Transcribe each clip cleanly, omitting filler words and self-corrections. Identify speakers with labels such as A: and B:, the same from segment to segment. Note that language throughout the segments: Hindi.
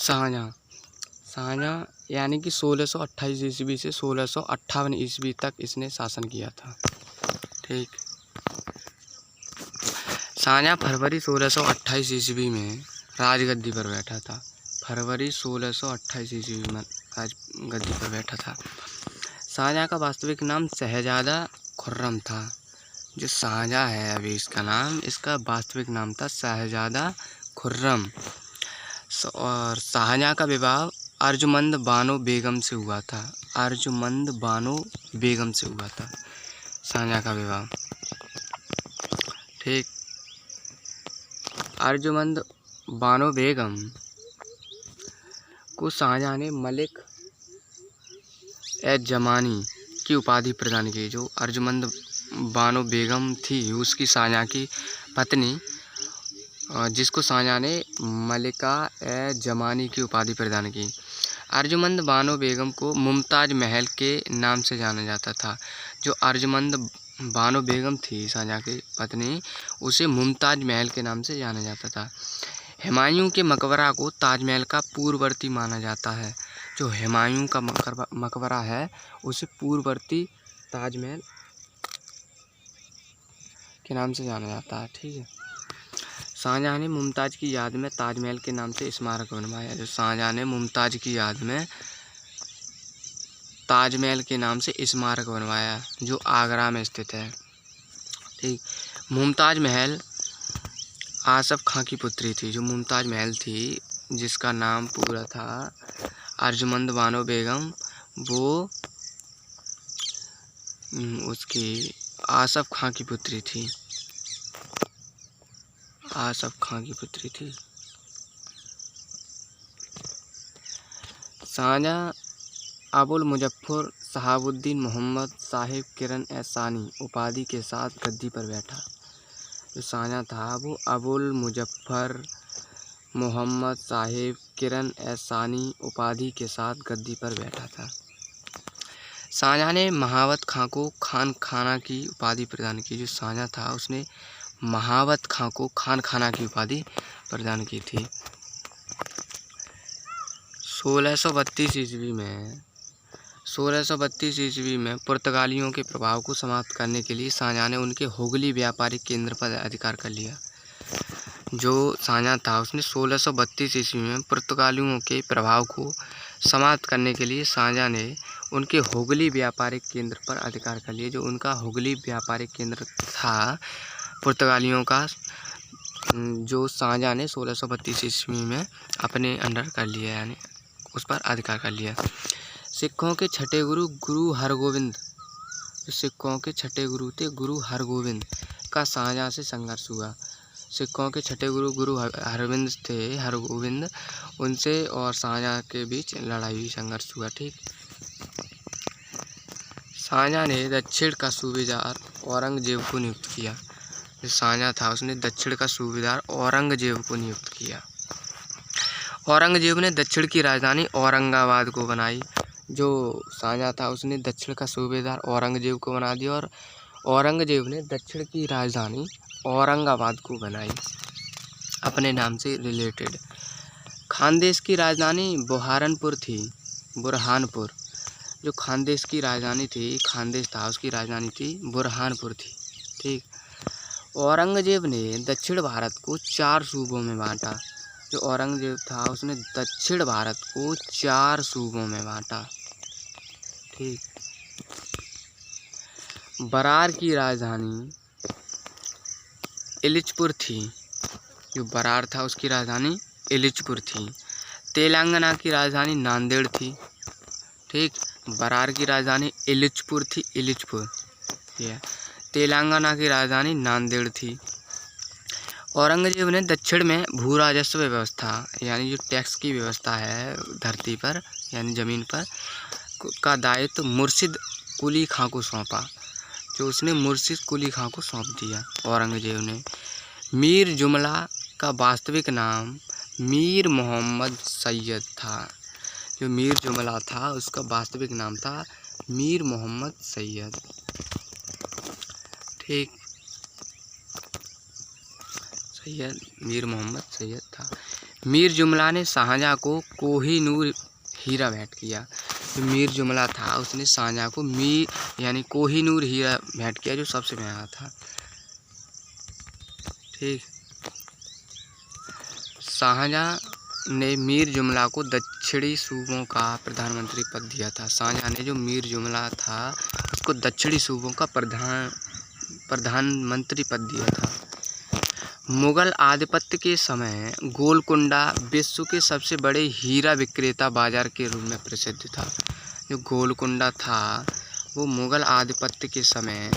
A: शाहजहाँ शाहजहाँ यानी कि 1628 ईस्वी से 1658 ईस्वी तक इसने शासन किया था। ठीक। शाहजहाँ फरवरी 1628 ईस्वी में राजगद्दी पर बैठा था। फरवरी 1628 ईस्वी में राजगद्दी पर बैठा था। शाहजहाँ का वास्तविक नाम शहजादा खुर्रम था। जो शाहजहाँ है अभी इसका नाम, इसका वास्तविक नाम था शहजादा खुर्रम। और शाहजहाँ का विवाह अर्जुमंद बानो बेगम से हुआ था। अर्जुमंद बानो बेगम से हुआ था शाहजहाँ का विवाह। ठीक। अर्जुमंद बानो बेगम को शाहजहाँ ने मलिक ए जमानी की उपाधि प्रदान की। जो अर्जुमंद बानो बेगम थी उसकी शाहजहाँ की पत्नी, जिसको शाहजहाँ ने मलिका ए जमानी की उपाधि प्रदान की। अर्जुमंद बानो बेगम को मुमताज महल के नाम से जाना जाता था। जो अर्जुमंद बानो बेगम थी शाहजहाँ की पत्नी, उसे मुमताज महल के नाम से जाना जाता था। हुमायूं के मकबरा को ताजमहल का पूर्ववर्ती माना जाता है। जो हुमायूं का मकबरा है उसे पूर्ववर्ती ताजमहल के नाम से जाना जाता है। ठीक है। शाहजहाँ ने मुमताज़ की याद में ताजमहल के नाम से स्मारक बनवाया। जो शाहजहाँ ने मुमताज़ की याद में ताजमहल के नाम से स्मारक बनवाया, जो आगरा में स्थित है। ठीक। मुमताज़ महल आसफ खां की पुत्री थी। जो मुमताज़ महल थी जिसका नाम पूरा था अर्जुमंद बानो बेगम, वो उसकी आसफ खां की पुत्री थी। आसफ खां की पुत्री थी। शाहजहाँ अबुल मुजफ्फर शहाबुद्दीन मोहम्मद साहिब किरण ए सानी उपाधि के साथ गद्दी पर बैठा। जो शाहजहाँ था वो अबुल मुजफ्फर मोहम्मद साहिब किरण ए सानी उपाधि के साथ गद्दी पर बैठा था। शाहजहाँ ने महावत खां को खान खाना की उपाधि प्रदान की। जो शाहजहाँ था उसने महावत खां को खान खाना की उपाधि प्रदान की थी। 1632 ईस्वी में पुर्तगालियों के प्रभाव को समाप्त करने के लिए शाहजहाँ ने उनके हुगली व्यापारिक केंद्र पर अधिकार कर लिया। जो शाहजहाँ था उसने 1632 ईस्वी में पुर्तगालियों के प्रभाव को समाप्त करने के लिए शाहजहाँ ने उनके हुगली व्यापारिक केंद्र पर अधिकार कर लिया। जो उनका हुगली व्यापारिक केंद्र था पुर्तगालियों का, जो शाहजहाँ ने 1632 ईस्वी में अपने अंडर कर लिया, यानी उस पर अधिकार कर लिया। सिखों के छठे गुरु गुरु हरगोविंद, जो सिखों के छठे गुरु थे गुरु हरगोविंद का शाहजहाँ से संघर्ष हुआ। सिखों के छठे गुरु गुरु हरगोविंद, उनसे और शाहजहाँ के बीच लड़ाई हुई, संघर्ष हुआ। ठीक। शाहजहाँ ने दक्षिण का सूबेदार औरंगजेब को नियुक्त किया। जो शाहजहाँ था उसने दक्षिण का सूबेदार औरंगजेब को नियुक्त किया। औरंगजेब ने दक्षिण की राजधानी औरंगाबाद को बनाई। जो शाहजहाँ था उसने दक्षिण का सूबेदार औरंगजेब को बना दिया और औरंगजेब ने दक्षिण की राजधानी औरंगाबाद को बनाई अपने नाम से रिलेटेड। खानदेश की राजधानी बुरहानपुर थी। बुरहानपुर, जो खानदेश की राजधानी थी, खानदेश था उसकी राजधानी थी बुरहानपुर थी। ठीक। औरंगजेब ने दक्षिण भारत को 4 सूबों में बांटा। जो औरंगजेब था उसने दक्षिण भारत को 4 सूबों में बांटा। ठीक। बरार की राजधानी इलिचपुर थी। जो बरार था उसकी राजधानी इलिचपुर थी। तेलंगाना की राजधानी नांदेड़ थी। ठीक। बरार की राजधानी इलिचपुर थी, इलिचपुर। तेलंगाना की राजधानी नांदेड़ थी। औरंगजेब ने दक्षिण में भू राजस्व व्यवस्था, यानी जो टैक्स की व्यवस्था है धरती पर यानी ज़मीन पर, का दायित्व मुर्शिद कुली खां को सौंपा। जो उसने मुर्शिद कुली खां को सौंप दिया औरंगजेब ने। मीर जुमला का वास्तविक नाम मीर मोहम्मद सैयद था। जो मीर जुमला था उसका वास्तविक नाम था मीर मोहम्मद सैयद। ठीक। सैयद मीर मोहम्मद सैयद था। मीर जुमला ने शाहजहाँ को कोहिनूर हीरा भेंट किया। जो मीर जुमला था उसने शाहजहाँ को मीर यानी कोहिनूर हीरा भेंट किया, जो सबसे महंगा था। ठीक, शाहजहाँ ने मीर जुमला को दक्षिणी सूबों का प्रधानमंत्री पद दिया था। शाहजहाँ ने जो मीर जुमला था उसको दक्षिणी सूबों का प्रधानमंत्री पद दिया था। मुगल आधिपत्य के समय गोलकुंडा विश्व के सबसे बड़े हीरा विक्रेता बाजार के रूप में प्रसिद्ध था। जो गोलकुंडा था वो मुगल आधिपत्य के समय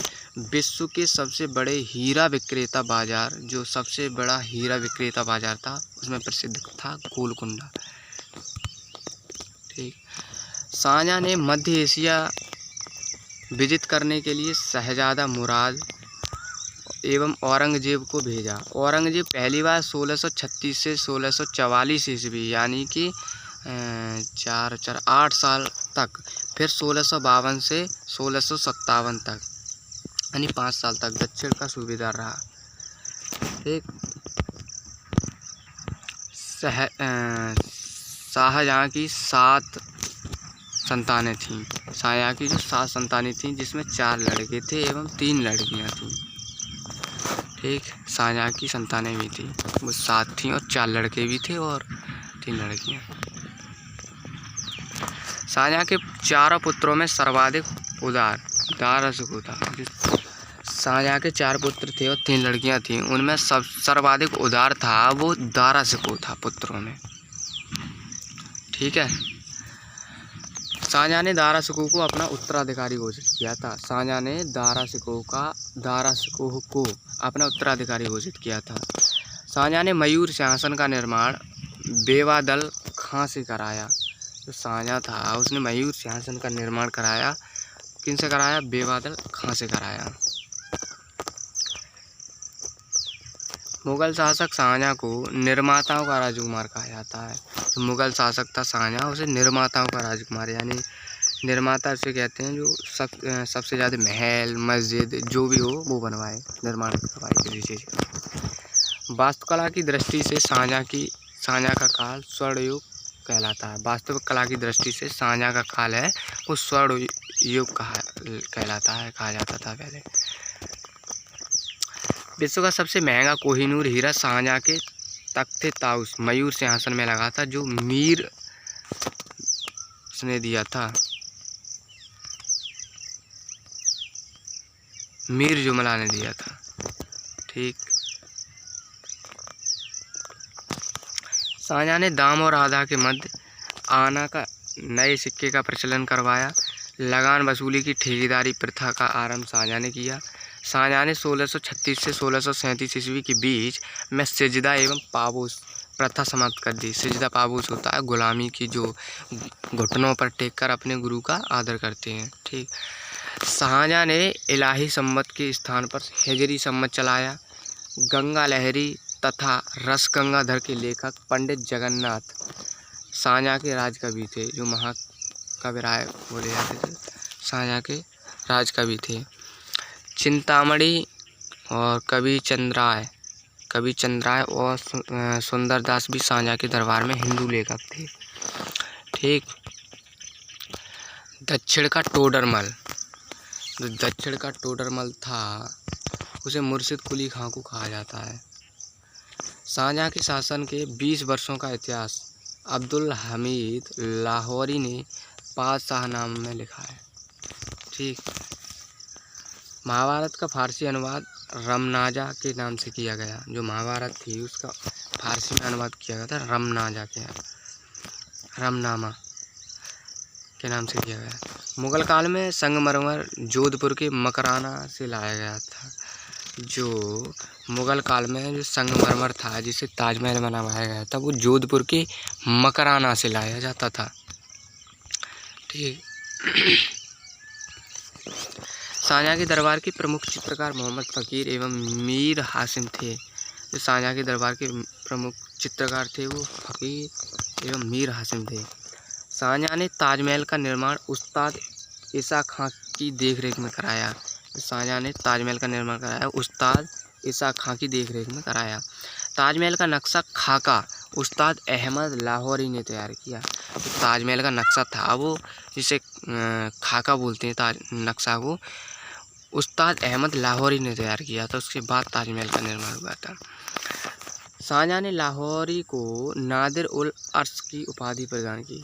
A: विश्व के सबसे बड़े हीरा विक्रेता बाजार, जो सबसे बड़ा हीरा विक्रेता बाजार था उसमें प्रसिद्ध था गोलकुंडा। ठीक, शाहजहाँ ने मध्य एशिया विजित करने के लिए शहजादा मुराद एवं औरंगजेब को भेजा। औरंगजेब पहली बार 1636 से 1644 ईस्वी यानी कि 8 साल तक, फिर 1652 से 1657 तक यानी 5 साल तक दक्षिण का सूबेदार रहा। एक शाहजहाँ की 7 संतानें थीं। शाहजहाँ की जो 7 संतानें थीं जिसमें 4 लड़के थे एवं 3 लड़कियाँ थीं। ठीक, शाहजहाँ की संतानें भी थीं, वो 7 थीं और 4 लड़के भी थे और 3 लड़कियाँ। शाहजहाँ के 4 पुत्रों में सर्वाधिक उदार दारा शिकोह था। शाहजहाँ के 4 पुत्र थे और 3 लड़कियां थीं, उनमें सर्वाधिक उदार था वो दारा शिकोह था पुत्रों में। ठीक है, शाहजहाँ ने दारा शिकोह को अपना उत्तराधिकारी घोषित किया था। शाहजहाँ ने दारा शिकोह को अपना उत्तराधिकारी घोषित किया था। शाहजहाँ ने मयूर सिंहासन का निर्माण बेवादल खां से कराया। जो शाहजहाँ था उसने मयूर सिंहासन का निर्माण कराया, किनसे कराया? बेवादल खां से कराया। मुगल शासक शाहजहाँ को निर्माताओं का राजकुमार कहा जाता है। जो मुगल शासक था शाहजहाँ उसे निर्माताओं का राजकुमार, यानी निर्माता से कहते हैं जो सबसे ज़्यादा महल मस्जिद जो भी हो वो बनवाए, निर्माण करवाए किसी चीज़ का। वास्तुकला की दृष्टि से शाहजहाँ का काल स्वर्ण युग कहलाता है। वास्तविक कला की दृष्टि से शाहजहाँ का काल है वो स्वर्ण युग कहा जाता था पहले। विश्व का सबसे महंगा कोहिनूर हीरा शाहजहाँ के तख्ते ताउस मयूर सिंहासन में लगा था, जो मीर ने दिया था, मीर जुमला ने दिया था। ठीक, शाहजहाँ ने दाम और आधा के मध्य आना का नए सिक्के का प्रचलन करवाया। लगान वसूली की ठेकेदारी प्रथा का आरंभ शाहजहाँ ने किया। शाहजहाँ ने 1636 से 1637 ईस्वी के बीच में सिजदा एवं पाबोस प्रथा समाप्त कर दी। सिजदा पाबोस होता है गुलामी की, जो घुटनों पर टेक कर अपने गुरु का आदर करते हैं। ठीक, शाहजहाँ ने इलाही सम्मत के स्थान पर हिजरी सम्मत चलाया। गंगा लहरी तथा रस गंगाधर के लेखक पंडित जगन्नाथ शाहजहाँ के राजकवि थे, जो महाकवि राय बोले जाते थे, शाहजहाँ के राजकवि थे। चिंतामणि और कवि चंद्राय और सुंदरदास भी शाहजहाँ के दरबार में हिंदू लेखक थे। ठीक, दक्षिण का टोडरमल, जो दक्षिण का टोडरमल था उसे मुर्शिद कुली खां को कहा जाता है। शाहजहाँ के शासन के 20 वर्षों का इतिहास अब्दुल हमीद लाहौरी ने पातशाहनामे में लिखा है। ठीक, महाभारत का फारसी अनुवाद रमनाजा के नाम से किया गया। जो महाभारत थी उसका फारसी में अनुवाद किया गया था रमनामा के नाम से किया गया। मुगल काल में संगमरमर जोधपुर के मकराना से लाया गया था। जो मुगल काल में जो संगमरमर था जिसे ताजमहल बनवाया गया था वो जोधपुर के मकराना से लाया जाता था। ठीक, शाहजहाँ के दरबार के प्रमुख चित्रकार मोहम्मद फ़कीर एवं मीर हासिम थे। जो शाहजहाँ के दरबार के प्रमुख चित्रकार थे वो फ़कीर एवं मीर हासिम थे। शाहजहाँ ने ताजमहल का निर्माण उस्ताद ईसा खां की देखरेख में कराया। शाहजहाँ ने ताजमहल का निर्माण कराया उस्ताद ईसा खां की देखरेख में कराया। ताजमहल का नक्शा खाका उस्ताद अहमद लाहौरी ने तैयार किया। तो ताजमहल का नक्शा था वो, जिसे खाका बोलते हैं ताज नक्शा को, उस्ताद अहमद लाहौरी ने तैयार किया था। उसके बाद ताजमहल का निर्माण हुआ था। शाहजहाँ ने लाहौरी को नादिर उल अर्श की उपाधि प्रदान की।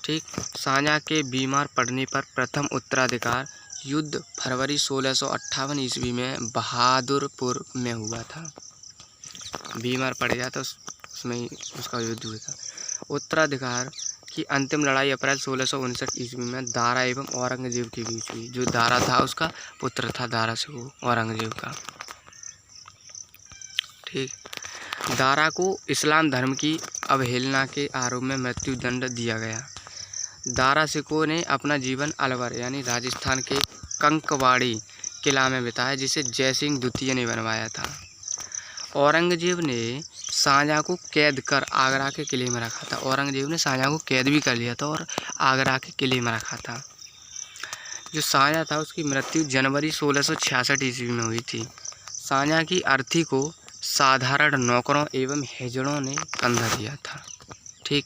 A: ठीक, शाहजहाँ के बीमार पड़ने पर प्रथम उत्तराधिकार युद्ध फरवरी 1658 ईस्वी में बहादुरपुर में हुआ था। बीमार पड़ गया था, उसमें ही उसका युद्ध हुआ था। उत्तराधिकार की अंतिम लड़ाई अप्रैल 1659 ईस्वी में दारा एवं औरंगजेब के बीच हुई। जो दारा था उसका पुत्र था दारा से वो औरंगजेब का। ठीक, दारा को इस्लाम धर्म की अवहेलना के आरोप में मृत्युदंड दिया गया। दारा सिकों ने अपना जीवन अलवर यानी राजस्थान के कंकवाड़ी किला में बिताया, जिसे जयसिंह द्वितीय ने बनवाया था। औरंगजेब ने शाहजहाँ को कैद कर आगरा के किले में रखा था। औरंगजेब ने शाहजहाँ को कैद भी कर लिया था और आगरा के किले में रखा था। जो शाहजहाँ था उसकी मृत्यु जनवरी 1666 ईस्वी में हुई थी। शाहजहाँ की अर्थी को साधारण नौकरों एवं हेजड़ों ने कंधा दिया था। ठीक।